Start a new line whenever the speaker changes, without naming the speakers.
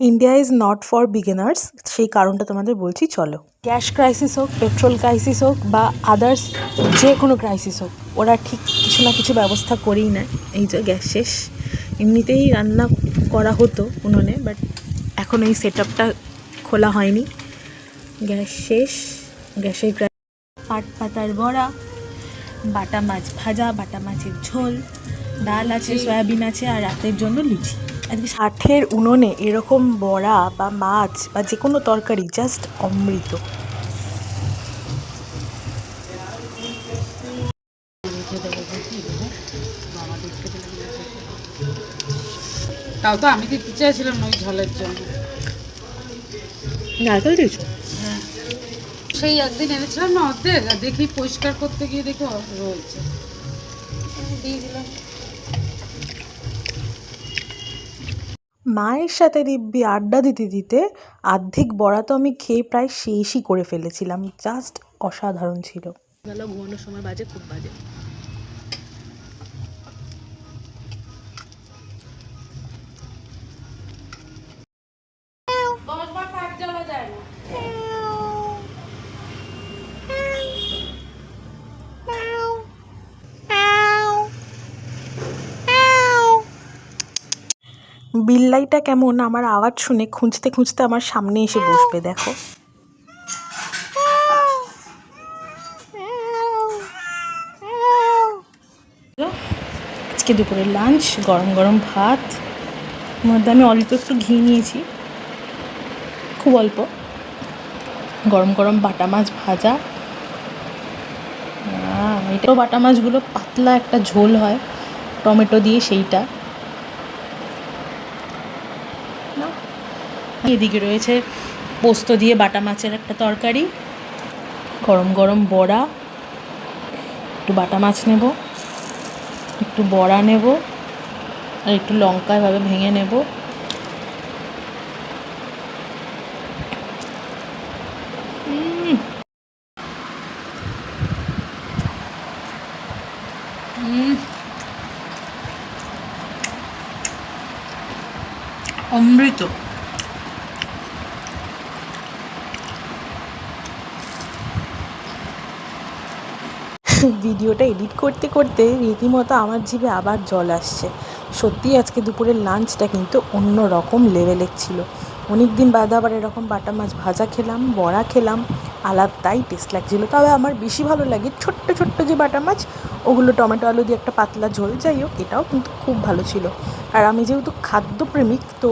India is not for beginners, সেই কারণটা তোমাদের বলছি চলো। গ্যাস ক্রাইসিস হোক, পেট্রোল ক্রাইসিস হোক বা আদার্স যে কোনো ক্রাইসিস হোক, ওরা ঠিক কিছু না কিছু ব্যবস্থা করেই নেয়। এই যে গ্যাস শেষ, এমনিতেই রান্না করা হতো উনুনে, বাট এখন এই সেট আপটা খোলা হয়নি। গ্যাস শেষ, গ্যাসের পাট পাতার বড়া, বাটা মাছ ভাজা, বাটা মাছের ঝোল, ডাল আছে, সয়াবিন আছে, আর রাতের জন্য লুচি। আজকে 60-এর উনুনে এরকম বড়া বা মাছ বা যে কোনো তরকারি জাস্ট অমৃত।
তাও তো আমি দিতে চাইছিলাম ওই ঝোলের জন্য।
নারকেল দিয়েছো?
হ্যাঁ, সেই একদিন এনেছিলাম না অর্ধেক, আর দেখি পরিষ্কার করতে গিয়ে দেখো রয়েছে, দিয়ে দিলাম।
মায়ের সাথে দিব্যি আড্ডা দিতে দিতে অর্ধেক বড়া তো আমি খেয়ে প্রায় শেষই করে ফেলেছিলাম। জাস্ট অসাধারণ ছিল। গেল ঘুমানোর সময় বাজে খুব বাজে। বিল্লাইটা কেমন আমার আওয়াজ শুনে খুঁজতে খুঁজতে আমার সামনে এসে বসবে, দেখো। আজকে দুপুরের লাঞ্চ, গরম গরম ভাত, মধ্যে আমি অল্প একটু ঘি নিয়েছি, খুব অল্প। গরম গরম বাটা মাছ ভাজা, এটাও বাটা মাছগুলো পাতলা একটা ঝোল হয় টমেটো দিয়ে, সেইটা। এদিকে রয়েছে পোস্ত দিয়ে বাটা মাছের একটা তরকারি, গরম গরম বড়া, একটু বাটা মাছ নেব, একটু বড়া নেব, আর একটু লঙ্কা এভাবে ভেঙে নেব। অমৃত। ভিডিওটা এডিট করতে করতে রীতিমতো আমার জিভে আবার জল আসছে। সত্যি আজকে দুপুরের লাঞ্চটা কিন্তু অন্য রকম লেভেলের ছিল। অনেক দিন বাদে আবার এরকম বাটা মাছ ভাজা খেলাম, বড়া খেলাম, আলাদাই টেস্ট লাগছিলো। তবে আমার বেশি ভালো লাগে ছোট্ট ছোট্ট যে বাটা মাছ, ওগুলো টমেটো আলু দিয়ে একটা পাতলা ঝোল। যাই হোক, এটাও কিন্তু খুব ভালো ছিল। আর আমি যেহেতু খাদ্যপ্রেমিক, তো